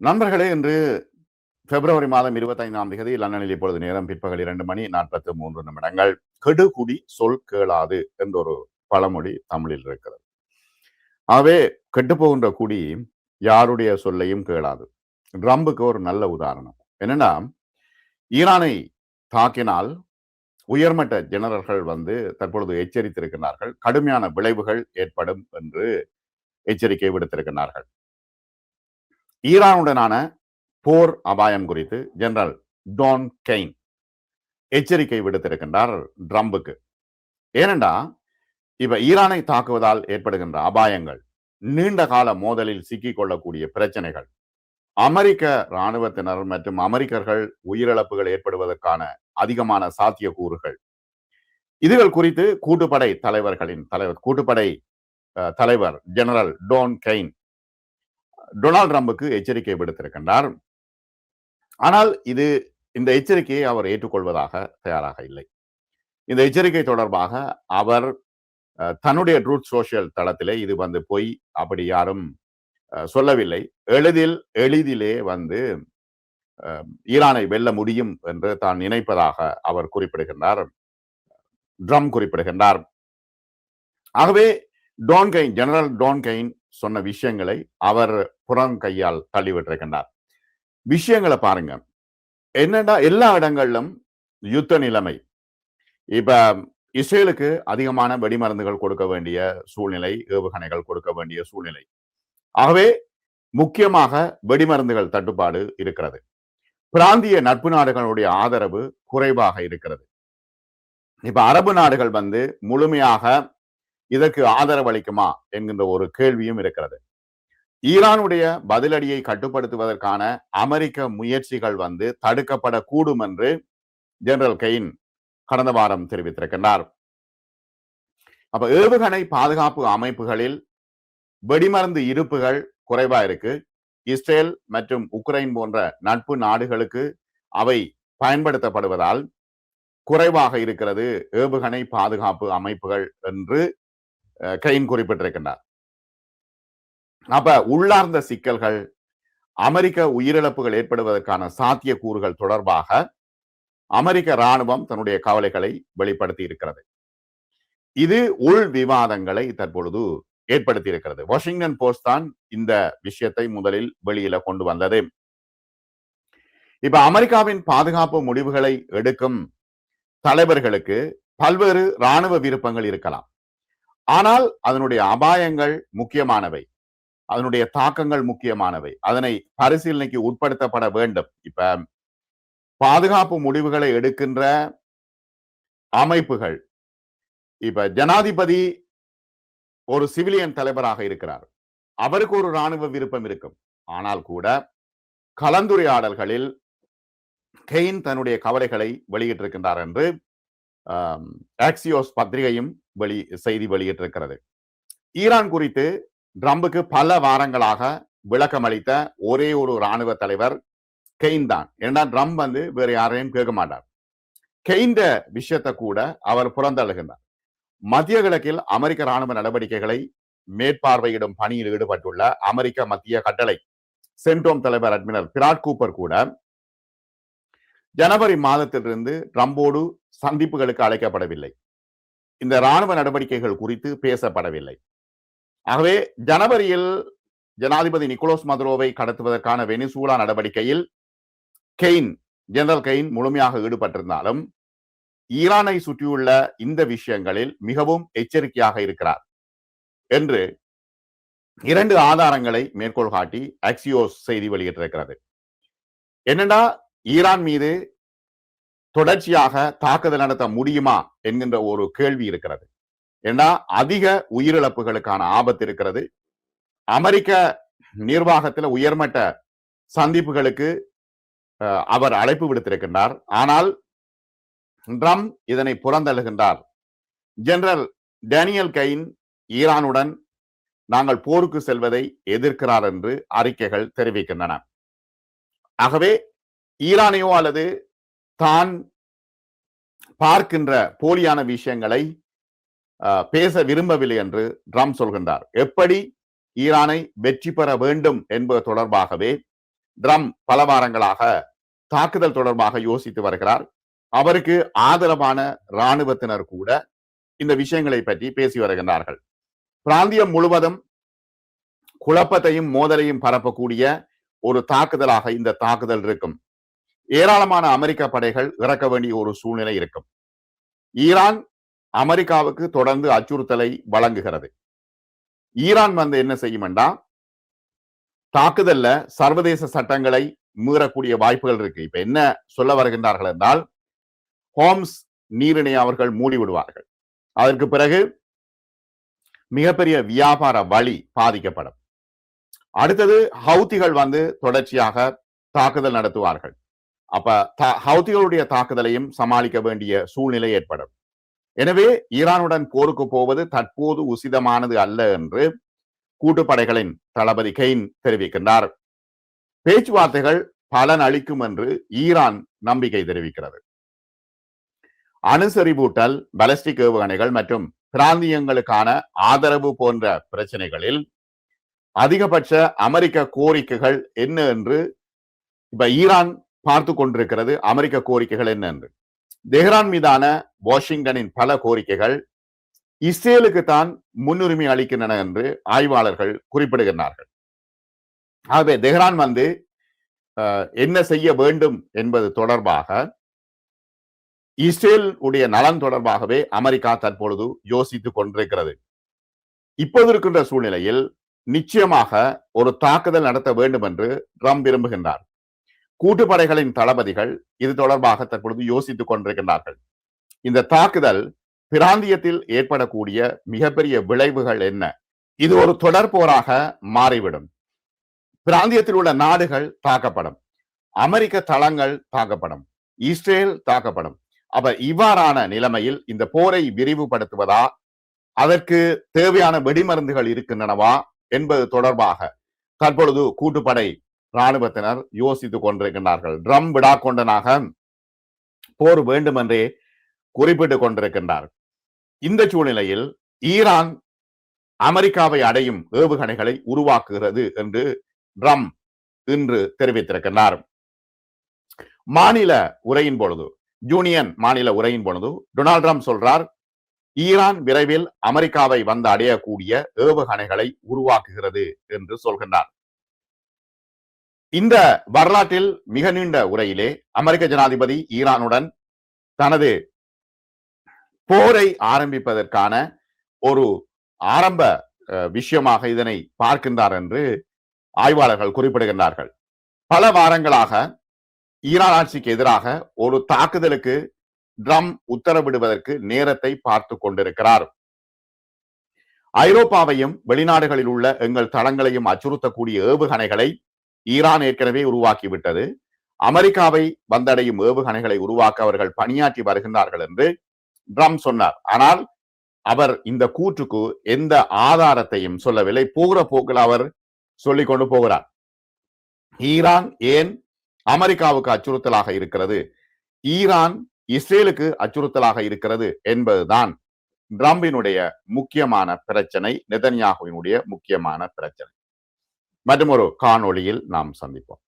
நண்பர்களே, இன்று பிப்ரவரி மாதம் 25ஆம் தேதி லண்டனில் இப்பொழுது நேரம் பிற்பகல் 2:43. கெடுகுடி சொல் கேளாது என்ற ஒரு பழமொழி தமிழில் இருக்கிறது. ஆகவே கெட்டுப்போகின்ற குடி யாருடைய சொல்லையும் கேளாது. ட்ரம்புக்கு ஒரு நல்ல உதாரணம் என்னன்னா, ஈரானை தாக்கினால் உயர்மட்ட ஜெனரல்கள் தற்பொழுது எச்சரித்திருக்கிறார்கள். கடுமையான விளைவுகள் ஏற்படும் என்று எச்சரிக்கை விடுத்திருக்கிறார்கள். ஈரானுடனான போர் அபாயம் குறித்து ஜெனரல் டான் கெய்ன் எச்சரிக்கை விடுத்திருக்கின்றார் ட்ரம்புக்கு. ஏனென்றா இப்ப ஈரானை தாக்குவதால் ஏற்படுகின்ற அபாயங்கள், நீண்ட கால மோதலில் சிக்கிக் கொள்ளக்கூடிய பிரச்சனைகள், அமெரிக்க இராணுவத்தினர் மற்றும் அமெரிக்கர்கள் உயிரிழப்புகள் ஏற்படுவதற்கான அதிகமான சாத்தியக்கூறுகள், இதுகள் குறித்து கூட்டுப்படை தலைவர் ஜெனரல் டான் கெய்ன் டொனால்ட் ட்ரம்புக்கு எச்சரிக்கை விடுத்திருக்கின்றார். ஆனால் இந்த எச்சரிக்கையை அவர் ஏற்றுக்கொள்வதாக தயாராக இல்லை. இந்த எச்சரிக்கை தொடர்பாக அவர் தன்னுடைய ட்ரூத் சோஷியல் தளத்திலே இது பொய், அப்படி யாரும் சொல்லவில்லை, எளிதிலே ஈரானை வெல்ல முடியும் என்று தான் நினைப்பதாக அவர் குறிப்பிடுகின்றார், ட்ரம்ப் குறிப்பிடுகின்றார். ஆகவே ஜெனரல் டான் கெய்ன் சொன்ன விஷயங்களை அவர் புறம் கையால் தள்ளிவிட்டிருக்கின்றார். விஷயங்களை பாருங்க. என்னன்னா, எல்லா இடங்களிலும் யுத்த நிலைமை. இப்ப இஸ்ரேலுக்கு அதிகமான வெடிமருந்துகள் கொடுக்க வேண்டிய சூழ்நிலை, ஏவுகணைகள் கொடுக்க வேண்டிய சூழ்நிலை. ஆகவே முக்கியமாக வெடிமருந்துகள் தட்டுப்பாடு இருக்கிறது. பிராந்திய நட்பு நாடுகளுடைய ஆதரவு குறைவாக இருக்கிறது. இப்ப அரபு நாடுகள் முழுமையாக இதற்கு ஆதரவு அளிக்குமா என்கின்ற ஒரு கேள்வியும் இருக்கிறது. ஈரானுடைய பதிலடியை கட்டுப்படுத்துவதற்கான அமெரிக்க முயற்சிகள் தடுக்கப்படக்கூடும் என்று ஜெனரல் கெய்ன் கடந்த வாரம் தெரிவித்திருக்கின்றார். அப்ப ஏவுகணை பாதுகாப்பு அமைப்புகளில் வெடிமருந்து இருப்புகள் குறைவா இருக்கு. இஸ்ரேல் மற்றும் உக்ரைன் போன்ற நட்பு நாடுகளுக்கு அவை பயன்படுத்தப்படுவதால் குறைவாக இருக்கிறது ஏவுகணை பாதுகாப்பு அமைப்புகள் என்று கெய்ன் குறிப்பிட்டிருக்கின்றார். அப்ப உள்ளார்ந்த சிக்கல்கள், அமெரிக்க உயிரிழப்புகள் ஏற்படுவதற்கான சாத்தியக்கூறுகள் தொடர்பாக அமெரிக்க இராணுவம் தன்னுடைய கவலைகளை வெளிப்படுத்தி இருக்கிறது. இது உள் விவாதங்களை தற்பொழுது ஏற்படுத்தி இருக்கிறது. வாஷிங்டன் போஸ்ட் தான் இந்த விஷயத்தை முதலில் வெளியில கொண்டு வந்தது. இப்ப அமெரிக்காவின் பாதுகாப்பு முடிவுகளை எடுக்கும் தலைவர்களுக்கு பல்வேறு இராணுவ விருப்பங்கள் இருக்கலாம். ஆனால் அதனுடைய அபாயங்கள் முக்கியமானவை, அதனுடைய தாக்கங்கள் முக்கியமானவை, அதனை பரிசீலனைக்கு உட்படுத்தப்பட வேண்டும். இப்ப பாதுகாப்பு முடிவுகளை எடுக்கின்ற அமைப்புகள், இப்ப ஜனாதிபதி ஒரு சிவிலியன் தலைவராக இருக்கிறார், அவருக்கு ஒரு இராணுவ விருப்பம் இருக்கும். ஆனால் கூட கலந்துரையாடல்களில் கெய்ன் தன்னுடைய கவலைகளை வெளியிட்டிருக்கின்றார் என்று ஆக்சியோஸ் பத்திரிகையும் செய்தி வெளியிட்டிருக்கிறது. ஈரான் குறித்து ட்ரம்புக்கு பல வாரங்களாக விளக்கம் அளித்த ஒரே ஒரு இராணுவ தலைவர் கெய்ன் தான். ஏன்னா ட்ரம்ப் வேற யாரையும் கேட்க மாட்டார். கெய்ந்த விஷயத்தை கூட அவர் புறந்தள்ளுகின்றார். மத்திய கிழக்கில் அமெரிக்க இராணுவ நடவடிக்கைகளை மேற்பார்வையிடும் பணியில் ஈடுபட்டுள்ள அமெரிக்க மத்திய கட்டளை சென்டோம் தலைவர் அட்மிரல் பிராட் கூப்பர் கூட ஜனவரி மாதத்திலிருந்து ட்ரம்போடு சந்திப்புகளுக்கு அழைக்கப்படவில்லை. இந்த இராணுவ நடவடிக்கைகள் குறித்து பேசப்படவில்லை. ஆகவே ஜனவரியில் ஜனாதிபதி நிக்கோலஸ் மதுரோவை கடத்துவதற்கான வெனிசூலா நடவடிக்கையில் ஜெனரல் கெய்ன் முழுமையாக ஈடுபட்டிருந்தாலும் ஈரானை சுற்றியுள்ள இந்த விஷயங்களில் மிகவும் எச்சரிக்கையாக இருக்கிறார் என்று 2 ஆதாரங்களை மேற்கோள் காட்டி ஆக்சியோஸ் செய்தி வெளியிட்டிருக்கிறது. என்னன்னா, ஈரான் மீது தொடர்ச்சியாக தாக்குதல் நடத்த முடியுமா என்கின்ற ஒரு கேள்வி இருக்கிறது. ஏன்னா அதிக உயிரிழப்புகளுக்கான ஆபத்து இருக்கிறது. அமெரிக்க நிர்வாகத்தில் உயர்மட்ட சந்திப்புகளுக்கு அவர் அழைப்பு விடுத்திருக்கின்றார். ஆனால் ட்ரம்ப் இதனை புறந்தள்ளுகின்றார். ஜெனரல் டேனியல் கெய்ன் ஈரானுடன் நாங்கள் போருக்கு செல்வதை எதிர்க்கிறார் என்று அறிக்கைகள் தெரிவிக்கின்றன. ஆகவே ஈரானையோ அல்லது தான் பார்க்கின்ற போலியான விஷயங்களை பேச விரும்பவில்லை என்று ட்ரம்ப் சொல்கின்றார். எப்படி ஈரானை வெற்றி பெற வேண்டும் என்பது தொடர்பாகவே ட்ரம்ப் பல வாரங்களாக தாக்குதல் தொடர்பாக யோசித்து வருகிறார். அவருக்கு ஆதரவான இராணுவத்தினர் கூட இந்த விஷயங்களை பற்றி பேசி வருகின்றார்கள். பிராந்தியம் முழுவதும் குழப்பத்தையும் மோதலையும் பரப்பக்கூடிய ஒரு தாக்குதலாக இந்த தாக்குதல் இருக்கும். ஏராளமான அமெரிக்க படைகள் இறக்க வேண்டிய ஒரு சூழ்நிலை இருக்கும். ஈரான் அமெரிக்காவுக்கு தொடர்ந்து அச்சுறுத்தலை வழங்குகிறது. ஈரான் என்ன செய்யும் என்றா, தாக்குதல்ல சர்வதேச சட்டங்களை மீறக்கூடிய வாய்ப்புகள் இருக்கு. இப்ப என்ன சொல்ல வருகின்றார்கள் என்றால், ஹோம்ஸ் நீரிணை அவர்கள் மூடிவிடுவார்கள். அதற்கு பிறகு மிகப்பெரிய வியாபார வழி பாதிக்கப்படும். அடுத்தது ஹவுத்திகள் தொடர்ச்சியாக தாக்குதல் நடத்துவார்கள். அப்ப ஹவுத்திகளுடைய தாக்குதலையும் சமாளிக்க வேண்டிய சூழ்நிலை ஏற்படும். எனவே ஈரானுடன் போருக்கு போவது தற்போது உசிதமானது அல்ல என்று கூட்டுப்படைகளின் தளபதி கெயின் தெரிவிக்கின்றார். பேச்சுவார்த்தைகள் பலன் அளிக்கும் என்று ஈரான் நம்பிக்கை தெரிவிக்கிறது. அணுசெறிவூட்டல், பாலிஸ்டிக் ஏவுகணைகள் மற்றும் பிராந்தியங்களுக்கான ஆதரவு போன்ற பிரச்சனைகளில் அதிகபட்ச அமெரிக்க கோரிக்கைகள் என்ன என்று இப்ப ஈரான் பார்த்து கொண்டிருக்கிறது. அமெரிக்க கோரிக்கைகள் என்ன என்று தெஹ்ரான் மீதான வாஷிங்டனின் பல கோரிக்கைகள் இஸ்ரேலுக்கு தான் முன்னுரிமை அளிக்கின்றன என்று ஆய்வாளர்கள் குறிப்பிடுகின்றார்கள். ஆகவே தெஹ்ரான் என்ன செய்ய வேண்டும் என்பது தொடர்பாக இஸ்ரேல் உடைய நலன் தொடர்பாகவே அமெரிக்கா தற்பொழுது யோசித்துக் கொண்டிருக்கிறது. இப்போது இருக்கின்ற சூழ்நிலையில் நிச்சயமாக ஒரு தாக்குதல் நடத்த வேண்டும் என்று ட்ரம்ப் விரும்புகின்றார். கூட்டுப்படைகளின் தளபதிகள் இது தொடர்பாக தற்பொழுது யோசித்துக் கொண்டிருக்கின்றார்கள். இந்த தாக்குதல் பிராந்தியத்தில் ஏற்படக்கூடிய மிகப்பெரிய விளைவுகள் என்ன? இது ஒரு தொடர் போராக மாறிவிடும். பிராந்தியத்தில் உள்ள நாடுகள் தாக்கப்படும், அமெரிக்க தளங்கள் தாக்கப்படும், இஸ்ரேல் தாக்கப்படும். அப்ப இவ்வாறான நிலைமையில் இந்த போரை விரிவுபடுத்துவதா, அதற்கு தேவையான வெடிமருந்துகள் இருக்கின்றனவா என்பது தொடர்பாக தற்பொழுது கூட்டுப்படை இராணுவத்தினர் யோசித்துக் கொண்டிருக்கின்றார்கள். ட்ரம்ப் விடாக்கொண்டனாக போர் வேண்டும் என்றே குறிப்பிட்டுக் கொண்டிருக்கின்றார். இந்த சூழ்நிலையில் ஈரான் அமெரிக்காவை அடையும் ஏவுகணைகளை உருவாக்குகிறது என்று ட்ரம்ப் இன்று தெரிவித்திருக்கிறார். மாநில உரையின் பொழுது, யூனியன் மாநில உரையின் பொழுது டொனால்ட் ட்ரம்ப் சொல்றார், ஈரான் விரைவில் அமெரிக்காவை அடையக்கூடிய ஏவுகணைகளை உருவாக்குகிறது என்று சொல்கின்றார். இந்த வரலாற்றில் மிக நீண்ட உரையிலே அமெரிக்க ஜனாதிபதி ஈரானுடன் தனது போரை ஆரம்பிப்பதற்கான ஒரு ஆரம்ப விஷயமாக இதனை பார்க்கின்றார் என்று ஆய்வாளர்கள் குறிப்பிடுகின்றார்கள். பல வாரங்களாக ஈரான் ஆட்சிக்கு எதிராக ஒரு தாக்குதலுக்கு ட்ரம்ப் உத்தரவிடுவதற்கு நேரத்தை பார்த்து கொண்டிருக்கிறார். ஐரோப்பாவையும் வெளிநாடுகளில் உள்ள எங்கள் தளங்களையும் அச்சுறுத்தக்கூடிய ஏவுகணைகளை ஈரான் ஏற்கனவே உருவாக்கிவிட்டது. அமெரிக்காவை வந்தடையும் ஏவுகணைகளை உருவாக்க அவர்கள் பணியாற்றி வருகின்றார்கள் என்று ட்ரம்ப் சொன்னார். ஆனால் அவர் இந்த கூற்றுக்கு எந்த ஆதாரத்தையும் சொல்லவில்லை. போகிற போக்கில் அவர் சொல்லிக் கொண்டு போகிறார். ஈரான் ஏன் அமெரிக்காவுக்கு அச்சுறுத்தலாக இருக்கிறது, ஈரான் இஸ்ரேலுக்கு அச்சுறுத்தலாக இருக்கிறது என்பதுதான் ட்ரம்பினுடைய முக்கியமான பிரச்சனை, நெதன்யாகுவினுடைய முக்கியமான பிரச்சனை. மற்றும் ஒரு காணொளியில் நாம் சந்திப்போம்.